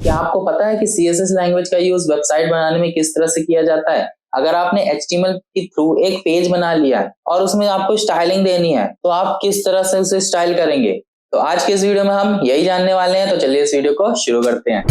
क्या आपको पता है कि CSS लैंग्वेज का यूज वेबसाइट बनाने में किस तरह से किया जाता है? अगर आपने HTML के थ्रू एक पेज बना लिया है और उसमें आपको स्टाइलिंग देनी है तो आप किस तरह से उसे स्टाइल करेंगे? तो आज के इस वीडियो में हम यही जानने वाले हैं, तो चलिए इस वीडियो को शुरू करते हैं।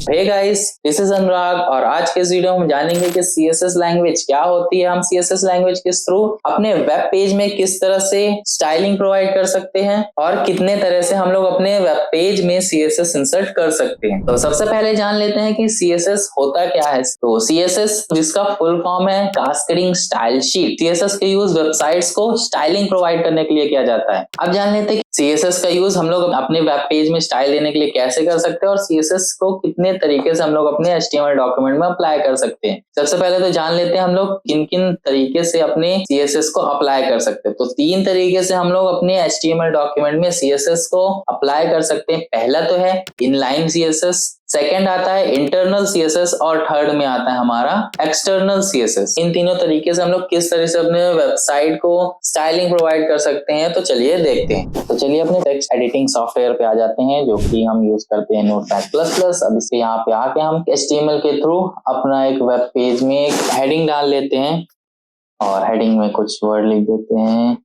हे गाइस, दिस इज अनुराग और आज के इस वीडियो में हम जानेंगे कि CSS लैंग्वेज क्या होती है। हम CSS लैंग्वेज के थ्रू अपने वेब पेज में किस तरह से स्टाइलिंग प्रोवाइड कर सकते हैं और कितने तरह से हम लोग अपने वेब पेज में CSS इंसर्ट कर सकते हैं। तो सबसे पहले जान लेते हैं कि CSS होता क्या है। तो CSS जिसका फुल फॉर्म है कास्केडिंग स्टाइल शीट। CSS का यूज वेबसाइट्स को स्टाइलिंग प्रोवाइड करने के लिए किया जाता है। अब जान लेते हैं CSS का यूज हम लोग अपने वेब पेज में स्टाइल देने के लिए कैसे कर सकते हैं और CSS को कितने तरीके से हम लोग अपने HTML डॉक्यूमेंट में अप्लाई कर सकते हैं। सबसे पहले तो जान लेते हैं हम लोग किन किन तरीके से अपने CSS को अप्लाई कर सकते हैं। तो 3 तरीके से हम लोग अपने HTML डॉक्यूमेंट में CSS को अप्लाई कर सकते हैं। पहला तो है इनलाइन CSS, सेकेंड आता है इंटरनल CSS और थर्ड में आता है हमारा एक्सटर्नल CSS। इन तीनों तरीके से हम लोग किस तरह से अपने वेबसाइट को स्टाइलिंग प्रोवाइड कर सकते हैं, तो चलिए देखते हैं। तो चलिए अपने टेक्स्ट एडिटिंग सॉफ्टवेयर पे आ जाते हैं जो कि हम यूज करते हैं नोटपैड++। अब इसके यहाँ पे आके हम HTML के थ्रू अपना एक वेब पेज में एक हेडिंग डाल लेते हैं और हेडिंग में कुछ वर्ड लिख देते हैं।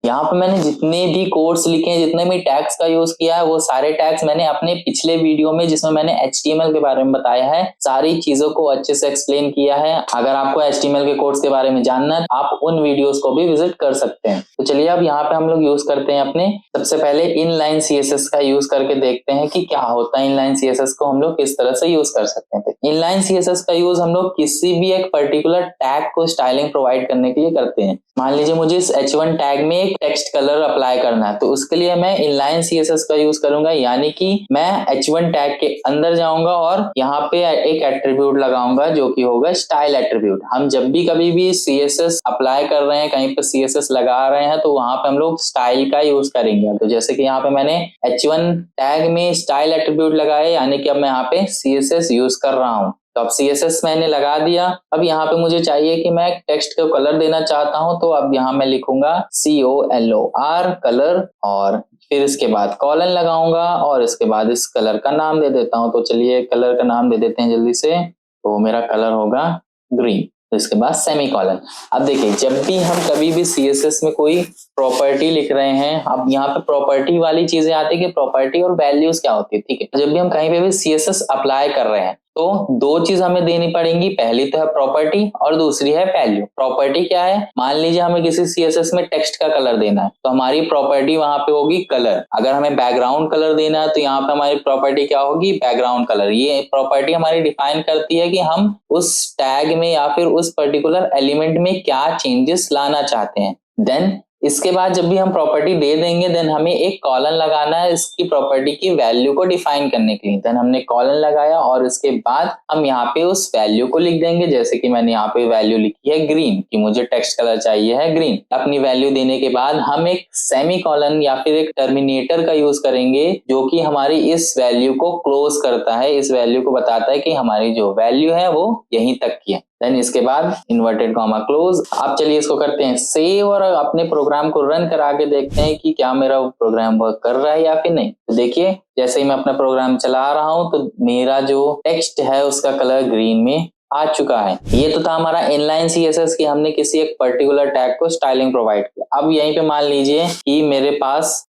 यहाँ पे मैंने जितने भी कोड्स लिखे हैं, जितने भी टैग्स का यूज किया है, वो सारे टैग्स मैंने अपने पिछले वीडियो में जिसमें मैंने HTML के बारे में बताया है, सारी चीजों को अच्छे से एक्सप्लेन किया है। अगर आपको HTML के कोड्स के बारे में जानना है आप उन वीडियोस को भी विजिट कर सकते हैं। तो चलिए अब यहाँ पे हम लोग यूज करते हैं अपने सबसे पहले इनलाइन CSS का यूज करके देखते हैं कि क्या होता है। इनलाइन CSS को हम लोग किस तरह से यूज कर सकते हैं। तो इनलाइन CSS का यूज हम लोग किसी भी एक पर्टिकुलर टैग को स्टाइलिंग प्रोवाइड करने के लिए करते हैं। मान लीजिए मुझे इस H1 टैग में एक टेक्स्ट कलर अप्लाई करना है, तो उसके लिए मैं इनलाइन CSS का यूज करूंगा, यानी कि मैं H1 टैग के अंदर जाऊंगा और यहाँ पे एक एट्रीब्यूट लगाऊंगा जो कि होगा स्टाइल एट्रीब्यूट। हम जब भी कभी भी CSS अप्लाई कर रहे हैं, कहीं पे CSS लगा रहे हैं, तो वहां पे हम लोग स्टाइल का यूज करेंगे। तो जैसे कि यहाँ पे मैंने H1 टैग में स्टाइल एट्रीब्यूट लगाया, यानी कि अब मैं यहाँ पे CSS यूज कर रहा हूँ। तो अब CSS मैंने लगा दिया। अब यहाँ पे मुझे चाहिए कि मैं टेक्स्ट को कलर देना चाहता हूँ, तो अब यहाँ मैं लिखूंगा COLOR कलर और फिर इसके बाद कॉलन लगाऊंगा और इसके बाद इस कलर का नाम दे देता हूँ। तो चलिए कलर का नाम दे देते हैं जल्दी से। तो मेरा कलर होगा ग्रीन। तो इसके बाद सेमीकोलन। अब देखिए जब भी हम कभी भी CSS में कोई प्रॉपर्टी लिख रहे हैं, अब यहाँ पे प्रॉपर्टी वाली चीजें आती है कि प्रॉपर्टी और वैल्यूज क्या होती है। ठीक है, जब भी हम कहीं पे भी CSS अप्लाई कर रहे हैं तो 2 चीज हमें देनी पड़ेंगी। पहली तो है प्रॉपर्टी और दूसरी है वैल्यू। प्रॉपर्टी क्या है, मान लीजिए हमें किसी CSS में टेक्स्ट का कलर देना है, तो हमारी प्रॉपर्टी वहां पे होगी कलर। अगर हमें बैकग्राउंड कलर देना है तो यहाँ पे हमारी प्रॉपर्टी क्या होगी, बैकग्राउंड कलर। ये प्रॉपर्टी हमारी डिफाइन करती है कि हम उस टैग में या फिर उस पर्टिकुलर एलिमेंट में क्या चेंजेस लाना चाहते हैं। देन इसके बाद जब भी हम प्रॉपर्टी दे देंगे, देन हमें एक कॉलन लगाना है इसकी प्रॉपर्टी की वैल्यू को डिफाइन करने के लिए। देन हमने कॉलन लगाया और इसके बाद हम यहाँ पे उस वैल्यू को लिख देंगे। जैसे कि मैंने यहाँ पे वैल्यू लिखी है ग्रीन, कि मुझे टेक्स्ट कलर चाहिए है ग्रीन। अपनी वैल्यू देने के बाद हम एक सेमी कॉलन या फिर एक टर्मिनेटर का यूज करेंगे जो कि हमारी इस वैल्यू को क्लोज करता है, इस वैल्यू को बताता है कि हमारी जो वैल्यू है वो यहीं तक की है। देन इसके बाद इन्वर्टेड कॉमा क्लोज। अब चलिए इसको करते हैं सेव और अपने प्रोग्राम को रन करा के देखते हैं कि क्या मेरा प्रोग्राम वर्क कर रहा है या फिर नहीं। तो देखिए जैसे ही मैं अपना प्रोग्राम चला रहा हूं तो मेरा जो टेक्स्ट है उसका कलर ग्रीन में आ चुका है। ये तो था हमारा इनलाइन CSS कि हमने किसी एक पर्टिकुलर टैग को स्टाइलिंग प्रोवाइड किया। अब यहीं पे मान लीजिए कि मेरे पास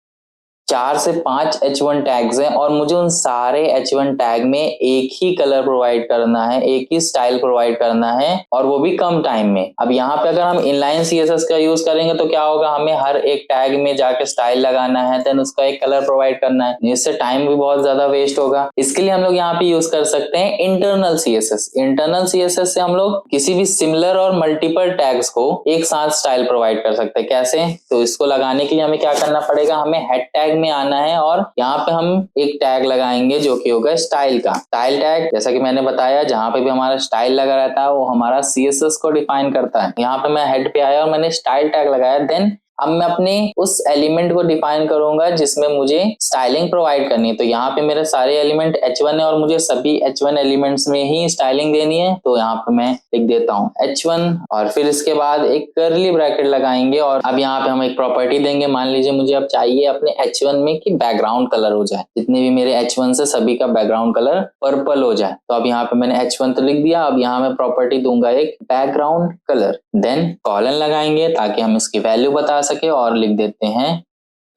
4 से 5 H1 टैग्स हैं और मुझे उन सारे H1 टैग में एक ही कलर प्रोवाइड करना है, एक ही स्टाइल प्रोवाइड करना है और वो भी कम टाइम में। अब यहाँ पे अगर हम इनलाइन CSS का यूज करेंगे तो क्या होगा, हमें हर एक टैग में जाके स्टाइल लगाना है, देन उसका एक कलर प्रोवाइड करना है, जिससे टाइम भी बहुत ज्यादा वेस्ट होगा। इसके लिए हम लोग यहाँ पे यूज कर सकते हैं इंटरनल CSS। इंटरनल CSS से हम लोग किसी भी सिमिलर और मल्टीपल टैग्स को एक साथ स्टाइल प्रोवाइड कर सकते हैं। कैसे, तो इसको लगाने के लिए हमें क्या करना पड़ेगा, हमें हेड टैग में आना है और यहाँ पे हम एक टैग लगाएंगे जो कि होगा स्टाइल का। स्टाइल टैग जैसा कि मैंने बताया जहां पे भी हमारा स्टाइल लगा रहता है वो हमारा CSS को डिफाइन करता है। यहाँ पे मैं हेड पे आया और मैंने स्टाइल टैग लगाया। देन अब मैं अपने उस एलिमेंट को डिफाइन करूंगा जिसमें मुझे स्टाइलिंग प्रोवाइड करनी है। तो यहाँ पे मेरे सारे एलिमेंट H1 है और मुझे सभी H1 एलिमेंट्स में ही स्टाइलिंग देनी है। तो यहाँ पे मैं लिख देता हूँ H1 और फिर इसके बाद एक कर्ली ब्रैकेट लगाएंगे और अब यहाँ पे हम एक प्रॉपर्टी देंगे। मान लीजिए मुझे अब चाहिए अपने H1 में कि बैकग्राउंड कलर हो जाए, जितने भी मेरे H1 से सभी का बैकग्राउंड कलर पर्पल हो जाए। तो अब यहाँ पे मैंने H1 तो लिख दिया। अब यहाँ मैं प्रॉपर्टी दूंगा एक बैकग्राउंड कलर, देन कॉलन लगाएंगे ताकि हम इसकी वैल्यू बता सके और लिख देते हैं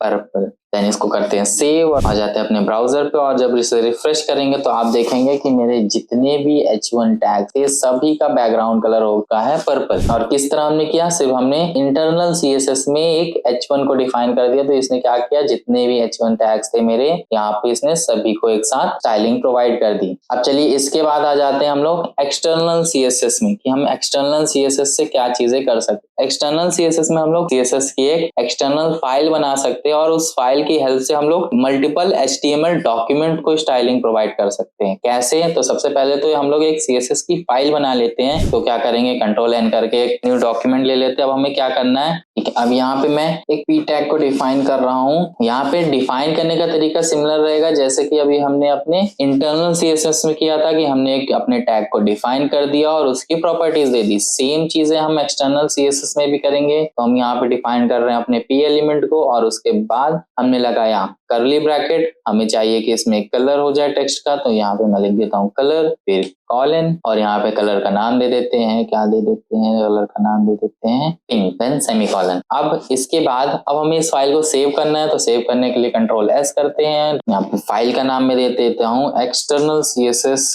पर्पल। देन इसको करते हैं सेव और आ जाते हैं अपने ब्राउजर पे और जब इसे रिफ्रेश करेंगे तो आप देखेंगे कि मेरे जितने भी H1 टैग थे सभी का बैकग्राउंड कलर होगा है पर्पल। और किस तरह हमने किया, सिर्फ हमने इंटरनल CSS में एक H1 को डिफाइन कर दिया। तो इसने क्या किया, जितने भी H1 टैग्स थे मेरे यहाँ पे इसने सभी को एक साथ स्टाइलिंग प्रोवाइड कर दी। अब चलिए इसके बाद आ जाते हैं हम लोग एक्सटर्नल CSS में कि हम एक्सटर्नल CSS से क्या चीजें कर सकते हैं। एक्सटर्नल CSS में हम लोग CSS की एक एक्सटर्नल फाइल बना सकते हैं और उस फाइल की हेल्प से हम लोग मल्टीपल HTML डॉक्यूमेंट को स्टाइलिंग प्रोवाइड कर सकते हैं। कैसे, तो सबसे पहले तो हम लोग एक CSS की फाइल बना लेते हैं। तो क्या करेंगे, Ctrl+N करके एक न्यू डॉक्यूमेंट ले लेते हैं। अब हमें क्या करना है, ठीक है, अब यहाँ पे मैं एक p टैग को डिफाइन कर रहा हूँ। यहाँ पे डिफाइन करने का तरीका सिमिलर रहेगा जैसे कि अभी हमने अपने इंटरनल CSS में किया था कि हमने एक अपने टैग को डिफाइन कर दिया और उसकी प्रॉपर्टीज दे दी। सेम चीजें हम एक्सटर्नल CSS में भी करेंगे। तो हम यहाँ पे डिफाइन कर रहे हैं अपने p एलिमेंट को और उसके बाद हमने लगाया कर्ली ब्रैकेट। हमें चाहिए कि इसमें कलर हो जाए टेक्स्ट का, तो यहाँ पे मैं लिख देता हूँ कलर, फिर कॉलन और यहाँ पे कलर का नाम दे देते हैं, क्या दे देते हैं, कलर का नाम दे देते हैं पिंक, देन सेमीकोलन। अब इसके बाद अब हमें इस फाइल को सेव करना है। तो सेव करने के लिए Ctrl+S करते हैं। यहाँ पे फाइल का नाम मैं दे देता हूँ एक्सटर्नल CSS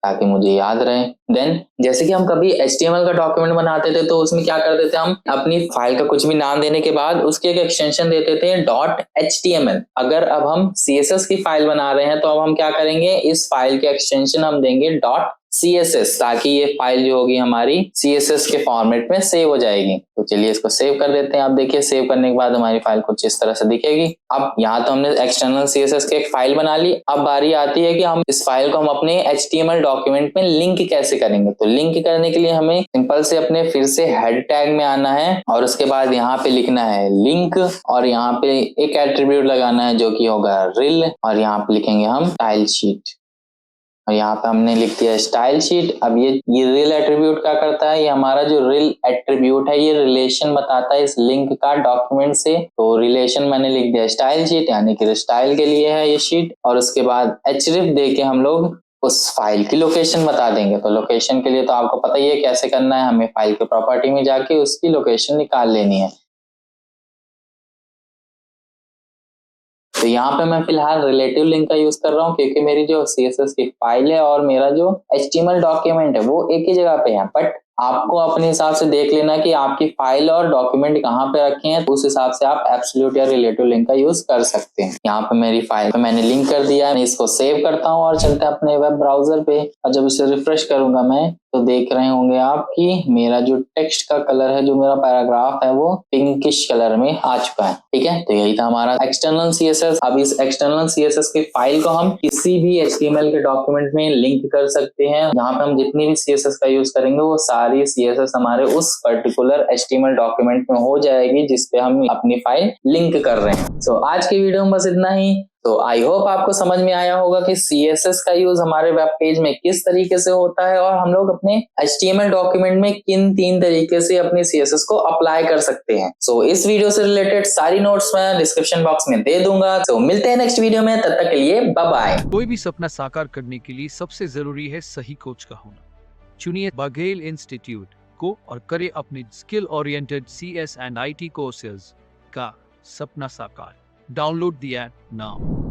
ताकि मुझे याद रहे। देन जैसे कि हम कभी HTML का डॉक्यूमेंट बनाते थे तो उसमें क्या करते थे, हम अपनी फाइल का कुछ भी नाम देने के बाद उसकी एक एक्सटेंशन देते थे .html। अगर अब हम CSS की फाइल बना रहे हैं तो अब हम क्या करेंगे, इस फाइल के एक्सटेंशन हम देंगे .css ताकि ये फाइल जो होगी हमारी CSS के फॉर्मेट में सेव हो जाएगी। तो चलिए इसको सेव कर देते हैं। आप देखिए सेव करने के बाद हमारी फाइल कुछ इस तरह से दिखेगी। अब यहाँ तो हमने एक्सटर्नल CSS की एक फाइल बना ली। अब बारी आती है कि हम इस फाइल को हम अपने HTML डॉक्यूमेंट में लिंक कैसे करेंगे। तो लिंक करने के लिए हमें सिंपल से अपने फिर से हेड टैग में आना है और उसके बाद यहाँ पे लिखना है लिंक और यहाँ पे एक एट्रीब्यूट लगाना है जो कि होगा रिल और यहाँ पे लिखेंगे हम स्टाइल शीट और यहाँ पे हमने लिख दिया स्टाइल शीट। अब ये रिल एट्रीब्यूट क्या करता है, ये हमारा जो रिल एट्रीब्यूट है ये रिलेशन बताता है इस लिंक का डॉक्यूमेंट से। तो रिलेशन मैंने लिख दिया स्टाइल शीट यानी कि स्टाइल के लिए है ये शीट और उसके बाद href दे के हम लोग उस फाइल की लोकेशन बता देंगे। तो लोकेशन के लिए तो आपको पता ही है कैसे करना है, हमें फाइल के प्रॉपर्टी में जाके उसकी लोकेशन निकाल लेनी है। तो यहाँ पे मैं फिलहाल रिलेटिव लिंक का यूज कर रहा हूँ क्योंकि मेरी जो CSS की फाइल है और मेरा जो HTML डॉक्यूमेंट है वो एक ही जगह पे है। बट आपको अपने हिसाब से देख लेना कि आपकी फाइल और डॉक्यूमेंट कहाँ पे रखे हैं, तो उस हिसाब से आप एब्सोल्यूट या रिलेटिव लिंक का यूज कर सकते हैं। यहाँ पे मेरी फाइल पे मैंने लिंक कर दिया, मैं इसको सेव करता हूँ और चलते हैं अपने वेब ब्राउजर पे और जब इसे रिफ्रेश करूंगा मैं तो देख रहे होंगे आप कि मेरा जो टेक्स्ट का कलर है, जो मेरा पैराग्राफ है वो पिंकिश कलर में आ चुका है। ठीक है, तो यही था हमारा एक्सटर्नल CSS। अब इस एक्सटर्नल CSS की फाइल को हम किसी भी HTML के डॉक्यूमेंट में लिंक कर सकते हैं। यहाँ पे हम जितनी भी CSS का यूज करेंगे वो सारी CSS हमारे उस पर्टिकुलर HTML डॉक्यूमेंट में हो जाएगी जिसपे हम अपनी फाइल लिंक कर रहे हैं। सो आज की वीडियो में बस इतना ही। तो आई होप आपको समझ में आया होगा कि CSS का यूज हमारे वेब पेज में किस तरीके से होता है और हम लोग अपने HTML डॉक्यूमेंट में किन 3 तरीके से अपने CSS को अप्लाई कर सकते हैं। सो इस वीडियो से रिलेटेड सारी नोट्स मैं डिस्क्रिप्शन बॉक्स में दे दूंगा। तो मिलते हैं नेक्स्ट वीडियो में, तब तक के लिए बाय बाय। कोई भी सपना साकार करने के लिए सबसे जरूरी है सही कोच का होना। चुनिए बघेल इंस्टीट्यूट को और करें अपने skill oriented CS and IT courses का सपना साकार। Download the app now.